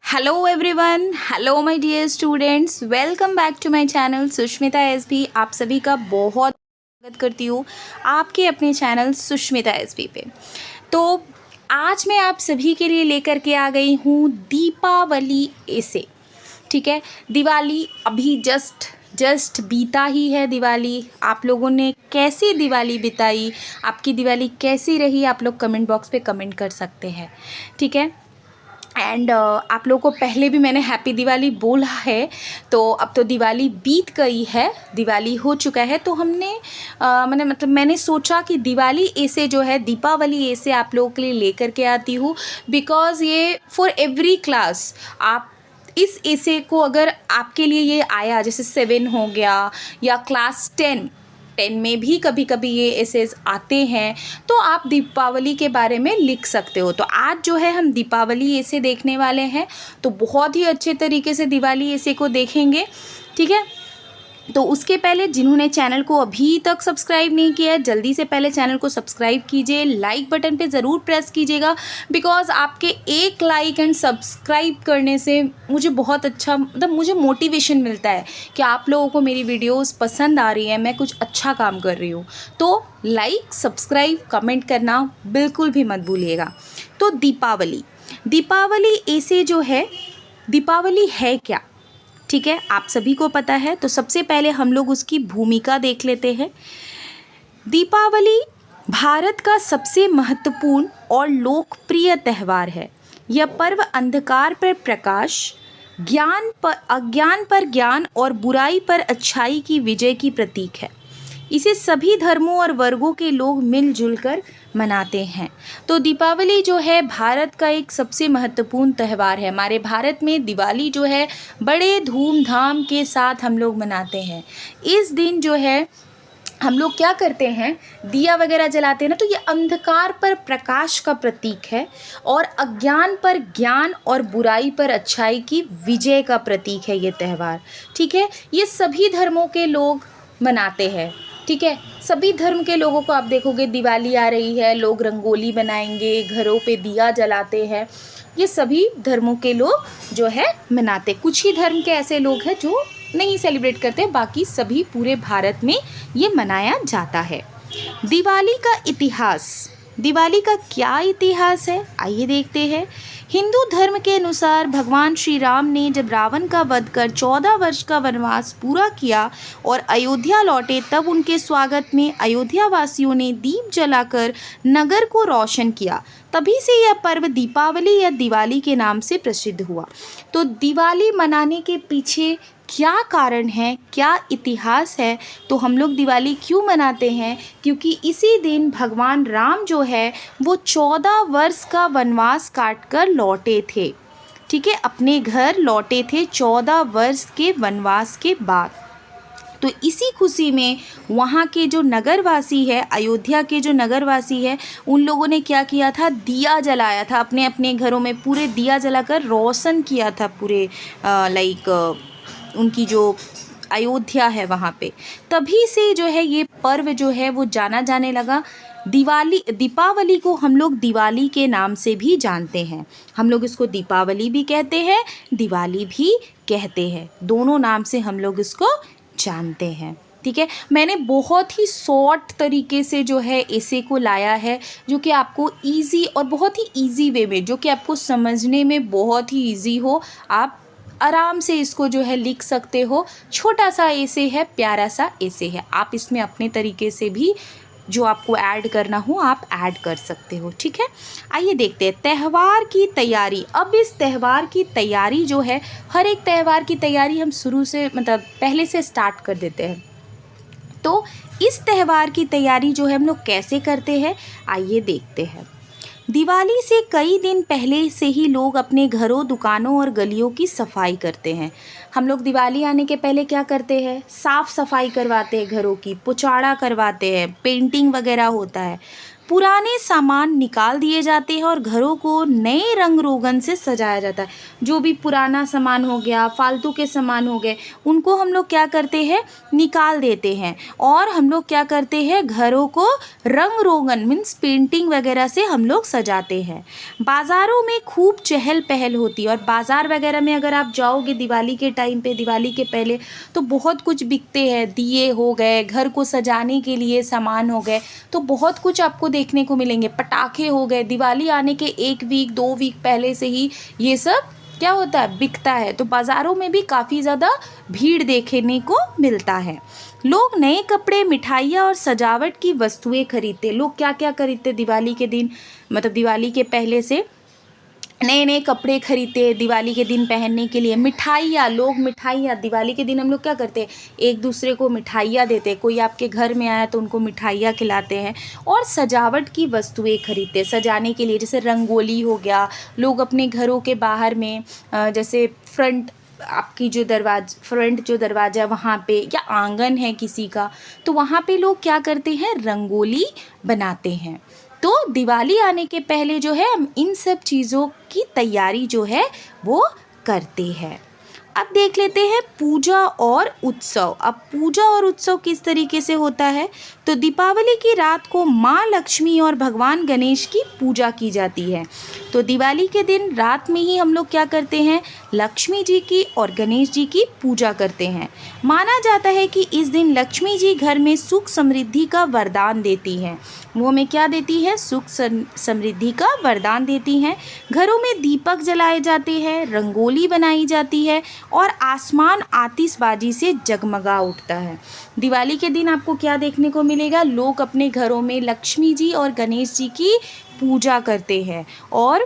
Hello everyone, hello my dear students, welcome back to my channel Sushmita SB. आप सभी का बहुत स्वागत करती हूँ आपके अपने चैनल सुष्मिता एसबी पे। तो आज मैं आप सभी के लिए लेकर के आ गई हूँ दीपावली ऐसे। ठीक है, दिवाली अभी जस्ट बीता ही है। दिवाली आप लोगों ने कैसी दिवाली बिताई, आपकी दिवाली कैसी रही, आप लोग कमेंट बॉक्स पे कमेंट कर सकते हैं। ठीक है, एंड आप लोगों को पहले भी मैंने हैप्पी दिवाली बोला है। तो अब तो दिवाली बीत गई है, दिवाली हो चुका है। तो हमने मैंने सोचा कि दिवाली ऐसे जो है, दीपावली ऐसे आप लोगों के लिए लेकर के आती हूँ, बिकॉज़ ये फॉर एवरी क्लास। आप इस ऐसे को अगर आपके लिए ये आया, जैसे 7 हो गया या क्लास 10 में भी कभी कभी ये एसेज आते हैं, तो आप दीपावली के बारे में लिख सकते हो। तो आज जो है हम दीपावली ऐसे देखने वाले हैं, तो बहुत ही अच्छे तरीके से दिवाली ऐसे को देखेंगे। ठीक है, तो उसके पहले जिन्होंने चैनल को अभी तक सब्सक्राइब नहीं किया है, जल्दी से पहले चैनल को सब्सक्राइब कीजिए, लाइक बटन पे ज़रूर प्रेस कीजिएगा, बिकॉज़ आपके एक लाइक एंड सब्सक्राइब करने से मुझे बहुत अच्छा मुझे मोटिवेशन मिलता है कि आप लोगों को मेरी वीडियोस पसंद आ रही है, मैं कुछ अच्छा काम कर रही हूँ। तो लाइक, सब्सक्राइब, कमेंट करना बिल्कुल भी मत भूलिएगा। तो दीपावली ऐसे जो है, दीपावली है क्या? ठीक है, आप सभी को पता है। तो सबसे पहले हम लोग उसकी भूमिका देख लेते हैं। दीपावली भारत का सबसे महत्वपूर्ण और लोकप्रिय त्यौहार है। यह पर्व अंधकार पर प्रकाश, अज्ञान पर ज्ञान और बुराई पर अच्छाई की विजय की प्रतीक है। इसे सभी धर्मों और वर्गों के लोग मिलजुल कर मनाते हैं। तो दीपावली जो है भारत का एक सबसे महत्वपूर्ण त्यौहार है। हमारे भारत में दिवाली जो है बड़े धूमधाम के साथ हम लोग मनाते हैं। इस दिन जो है हम लोग क्या करते हैं, दिया वगैरह जलाते हैं ना, तो ये अंधकार पर प्रकाश का प्रतीक है और अज्ञान पर ज्ञान और बुराई पर अच्छाई की विजय का प्रतीक है ये त्यौहार। ठीक है, ये सभी धर्मों के लोग मनाते हैं। ठीक है, सभी धर्म के लोगों को आप देखोगे, दिवाली आ रही है, लोग रंगोली बनाएंगे, घरों पे दिया जलाते हैं। ये सभी धर्मों के लोग जो है मनाते। कुछ ही धर्म के ऐसे लोग हैं जो नहीं सेलिब्रेट करते, बाकी सभी पूरे भारत में ये मनाया जाता है। दिवाली का इतिहास, दिवाली का क्या इतिहास है, आइए देखते हैं। हिंदू धर्म के अनुसार भगवान श्री राम ने जब रावण का वध कर 14 वर्ष का वनवास पूरा किया और अयोध्या लौटे, तब उनके स्वागत में अयोध्या वासियों ने दीप जलाकर नगर को रोशन किया। तभी से यह पर्व दीपावली या दिवाली के नाम से प्रसिद्ध हुआ। तो दिवाली मनाने के पीछे क्या कारण है, क्या इतिहास है, तो हम लोग दिवाली क्यों मनाते हैं? क्योंकि इसी दिन भगवान राम जो है वो 14 वर्ष का वनवास काट कर लौटे थे। ठीक है, अपने घर लौटे थे 14 वर्ष के वनवास के बाद। तो इसी खुशी में वहाँ के जो नगरवासी है, अयोध्या के जो नगरवासी है, उन लोगों ने क्या किया था, दिया जलाया था, अपने अपने घरों में पूरे दिया जलाकर रोशन किया था पूरे उनकी जो अयोध्या है वहाँ पे। तभी से जो है ये पर्व जो है वो जाना जाने लगा। दीपावली को हम लोग दिवाली के नाम से भी जानते हैं। हम लोग इसको दीपावली भी कहते हैं, दिवाली भी कहते हैं, दोनों नाम से हम लोग इसको जानते हैं। ठीक है, मैंने बहुत ही शॉर्ट तरीके से जो है ऐसे को लाया है, जो कि आपको इजी और बहुत ही इजी वे में, जो कि आपको समझने में बहुत ही इजी हो, आप आराम से इसको जो है लिख सकते हो। छोटा सा ऐसे है, प्यारा सा ऐसे है, आप इसमें अपने तरीके से भी जो आपको ऐड करना हो आप ऐड कर सकते हो। ठीक है, आइए देखते हैं त्यौहार की तैयारी। अब इस त्यौहार की तैयारी जो है, हर एक त्यौहार की तैयारी हम शुरू से पहले से स्टार्ट कर देते हैं। तो इस त्यौहार की तैयारी जो है हम लोग कैसे करते हैं, आइए देखते हैं। दिवाली से कई दिन पहले से ही लोग अपने घरों, दुकानों और गलियों की सफाई करते हैं। हम लोग दिवाली आने के पहले क्या करते हैं, साफ़ सफाई करवाते हैं, घरों की पुचाड़ा करवाते हैं, पेंटिंग वगैरह होता है। पुराने सामान निकाल दिए जाते हैं और घरों को नए रंग रोगन से सजाया जाता है। जो भी पुराना सामान हो गया, फालतू के सामान हो गए, उनको हम लोग क्या करते हैं, निकाल देते हैं और हम लोग क्या करते हैं, घरों को रंग रोगन मीन्स पेंटिंग वगैरह से हम लोग सजाते हैं। बाज़ारों में खूब चहल पहल होती है और बाज़ार वगैरह में अगर आप जाओगे दिवाली के टाइम पे, दिवाली के पहले, तो बहुत कुछ बिकते हैं। दिए हो गए, घर को सजाने के लिए सामान हो गए, तो बहुत कुछ आपको देखने को मिलेंगे। पटाखे हो गए, दिवाली आने के 1 वीक 2 वीक पहले से ही ये सब क्या होता है, बिकता है। तो बाज़ारों में भी काफ़ी ज़्यादा भीड़ देखने को मिलता है। लोग नए कपड़े, मिठाइयाँ और सजावट की वस्तुएं खरीदते। लोग क्या क्या खरीदते दिवाली के दिन, मतलब दिवाली के पहले से नए नए कपड़े खरीदते दिवाली के दिन पहनने के लिए। मिठाइयाँ, लोग मिठाइयाँ दिवाली के दिन हम लोग क्या करते हैं, एक दूसरे को मिठाइयाँ देते हैं। कोई आपके घर में आया तो उनको मिठाइयाँ खिलाते हैं। और सजावट की वस्तुएं खरीदते सजाने के लिए, जैसे रंगोली हो गया। लोग अपने घरों के बाहर में जैसे फ्रंट आपकी जो फ्रंट जो दरवाज़ा वहाँ पे, या आंगन है किसी का, तो वहाँ पे लोग क्या करते हैं, रंगोली बनाते हैं। तो दिवाली आने के पहले जो है हम इन सब चीज़ों की तैयारी जो है वो करते हैं। अब देख लेते हैं पूजा और उत्सव। अब पूजा और उत्सव किस तरीके से होता है, तो दीपावली की रात को माँ लक्ष्मी और भगवान गणेश की पूजा की जाती है। तो दिवाली के दिन रात में ही हम लोग क्या करते हैं, लक्ष्मी जी की और गणेश जी की पूजा करते हैं। माना जाता है कि इस दिन लक्ष्मी जी घर में सुख समृद्धि का वरदान देती हैं। वो हमें क्या देती है, सुख समृद्धि का वरदान देती हैं। घरों में दीपक जलाए जाते हैं, रंगोली बनाई जाती है और आसमान आतिशबाजी से जगमगा उठता है। दिवाली के दिन आपको क्या देखने को मिलेगा, लोग अपने घरों में लक्ष्मी जी और गणेश जी की पूजा करते हैं और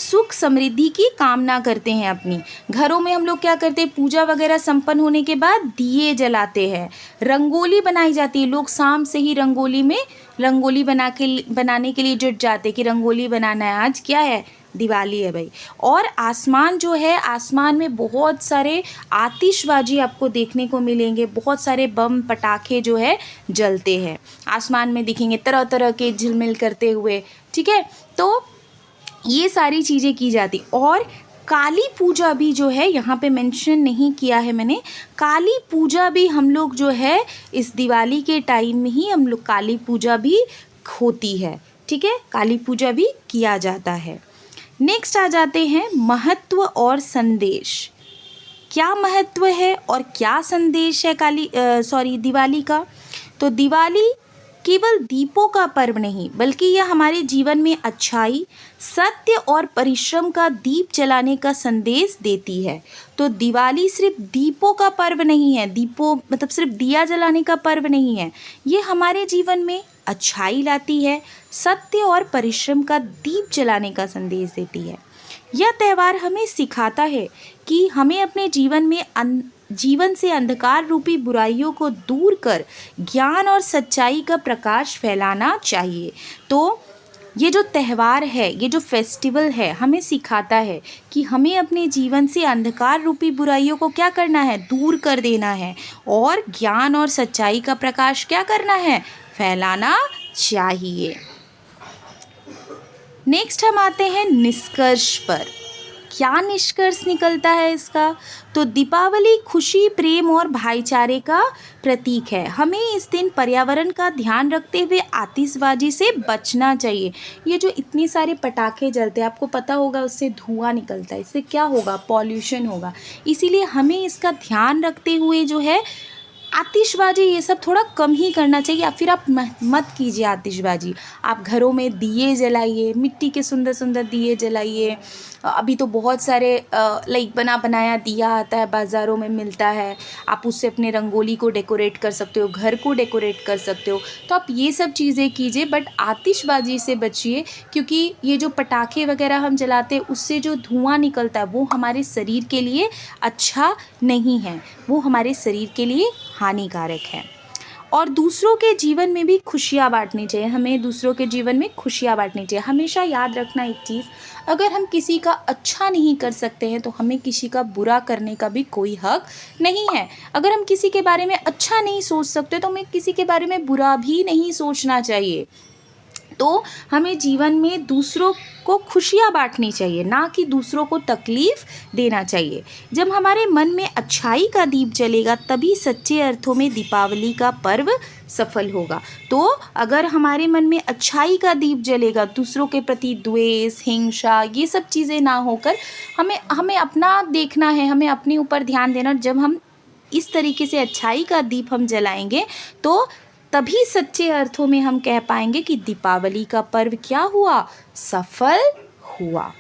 सुख समृद्धि की कामना करते हैं अपनी। घरों में हम लोग क्या करते हैं, पूजा वगैरह संपन्न होने के बाद दिए जलाते हैं, रंगोली बनाई जाती है। लोग शाम से ही रंगोली बनाने के लिए जुट जाते कि रंगोली बनाना है, आज क्या है, दिवाली है भाई। और आसमान जो है, आसमान में बहुत सारे आतिशबाजी आपको देखने को मिलेंगे, बहुत सारे बम पटाखे जो है जलते हैं, आसमान में दिखेंगे तरह तरह के झिलमिल करते हुए। ठीक है, तो ये सारी चीज़ें की जाती। और काली पूजा भी जो है यहाँ पे मेंशन नहीं किया है मैंने, काली पूजा भी हम लोग जो है इस दिवाली के टाइम में ही हम लोग काली पूजा भी होती है। ठीक है, काली पूजा भी किया जाता है। नेक्स्ट आ जाते हैं महत्व और संदेश। क्या महत्व है और क्या संदेश है दिवाली का। तो दिवाली केवल दीपों का पर्व नहीं, बल्कि यह हमारे जीवन में अच्छाई, सत्य और परिश्रम का दीप जलाने का संदेश देती है। तो दिवाली सिर्फ दीपों का पर्व नहीं है, दीपों मतलब सिर्फ दिया जलाने का पर्व नहीं है, ये हमारे जीवन में अच्छाई लाती है, सत्य और परिश्रम का दीप जलाने का संदेश देती है। यह त्यौहार हमें सिखाता है कि हमें अपने जीवन से अंधकार रूपी बुराइयों को दूर कर ज्ञान और सच्चाई का प्रकाश फैलाना चाहिए। तो ये जो त्यौहार है, ये जो फेस्टिवल है, हमें सिखाता है कि हमें अपने जीवन से अंधकार रूपी बुराइयों को क्या करना है, दूर कर देना है और ज्ञान और सच्चाई का प्रकाश क्या करना है, फैलाना चाहिए। नेक्स्ट हम आते हैं निष्कर्ष पर। क्या निष्कर्ष निकलता है इसका, तो दीपावली खुशी, प्रेम और भाईचारे का प्रतीक है। हमें इस दिन पर्यावरण का ध्यान रखते हुए आतिशबाजी से बचना चाहिए। ये जो इतने सारे पटाखे जलते हैं, आपको पता होगा उससे धुआं निकलता है, इससे क्या होगा, पॉल्यूशन होगा। इसीलिए हमें इसका ध्यान रखते हुए जो है आतिशबाजी ये सब थोड़ा कम ही करना चाहिए, या फिर आप मत कीजिए आतिशबाजी। आप घरों में दिए जलाइए, मिट्टी के सुंदर सुंदर दिए जलाइए। अभी तो बहुत सारे लाइक बनाया दिया आता है, बाज़ारों में मिलता है, आप उससे अपने रंगोली को डेकोरेट कर सकते हो, घर को डेकोरेट कर सकते हो। तो आप ये सब चीज़ें कीजिए, बट आतिशबाजी से बचिए, क्योंकि ये जो पटाखे वगैरह हम जलाते हैं उससे जो धुआं निकलता है वो हमारे शरीर के लिए अच्छा नहीं है, वो हमारे शरीर के लिए हानिकारक है। और दूसरों के जीवन में भी खुशियाँ बांटनी चाहिए, हमें दूसरों के जीवन में खुशियाँ बांटनी चाहिए। हमेशा याद रखना एक चीज़, अगर हम किसी का अच्छा नहीं कर सकते हैं तो हमें किसी का बुरा करने का भी कोई हक नहीं है। अगर हम किसी के बारे में अच्छा नहीं सोच सकते तो हमें किसी के बारे में बुरा भी नहीं सोचना चाहिए। तो हमें जीवन में दूसरों को खुशियाँ बांटनी चाहिए, ना कि दूसरों को तकलीफ़ देना चाहिए। जब हमारे मन में अच्छाई का दीप जलेगा तभी सच्चे अर्थों में दीपावली का पर्व सफल होगा। तो अगर हमारे मन में अच्छाई का दीप जलेगा, दूसरों के प्रति द्वेष, हिंसा, ये सब चीज़ें ना होकर हमें अपना देखना है, हमें अपने ऊपर ध्यान देना। जब हम इस तरीके से अच्छाई का दीप हम जलाएंगे तो तभी सच्चे अर्थों में हम कह पाएंगे कि दीपावली का पर्व क्या हुआ, सफल हुआ।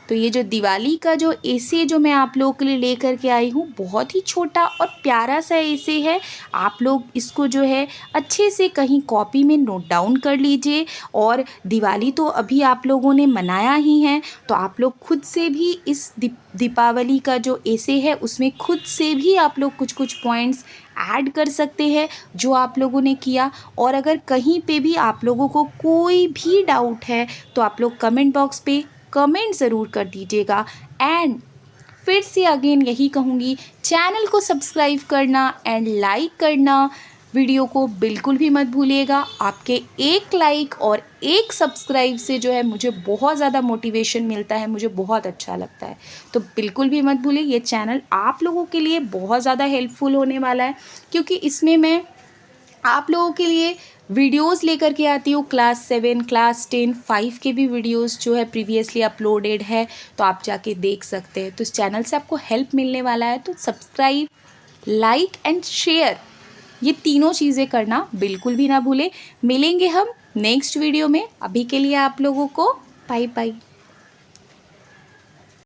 तो ये जो दिवाली का जो ऐसे जो मैं आप लोगों के लिए लेकर के आई हूँ, बहुत ही छोटा और प्यारा सा ऐसे है। आप लोग इसको जो है अच्छे से कहीं कॉपी में नोट डाउन कर लीजिए। और दिवाली तो अभी आप लोगों ने मनाया ही है, तो आप लोग खुद से भी इस दीपावली का जो ऐसे है उसमें खुद से भी आप लोग कुछ कुछ पॉइंट्स ऐड कर सकते हैं जो आप लोगों ने किया। और अगर कहीं पे भी आप लोगों को कोई भी डाउट है तो आप लोग कमेंट बॉक्स पे कमेंट ज़रूर कर दीजिएगा। एंड फिर से अगेन यही कहूँगी, चैनल को सब्सक्राइब करना एंड लाइक करना वीडियो को बिल्कुल भी मत भूलिएगा। आपके एक लाइक और एक सब्सक्राइब से जो है मुझे बहुत ज़्यादा मोटिवेशन मिलता है, मुझे बहुत अच्छा लगता है। तो बिल्कुल भी मत भूलिए, ये चैनल आप लोगों के लिए बहुत ज़्यादा हेल्पफुल होने वाला है, क्योंकि इसमें मैं आप लोगों के लिए वीडियोस लेकर के आती हूँ। क्लास 7, क्लास 10, 5 के भी वीडियोस जो है प्रीवियसली अपलोडेड है, तो आप जाके देख सकते हैं। तो इस चैनल से आपको हेल्प मिलने वाला है, तो सब्सक्राइब, लाइक एंड शेयर, ये तीनों चीज़ें करना बिल्कुल भी ना भूलें। मिलेंगे हम नेक्स्ट वीडियो में। अभी के लिए आप लोगों को बाय बाय।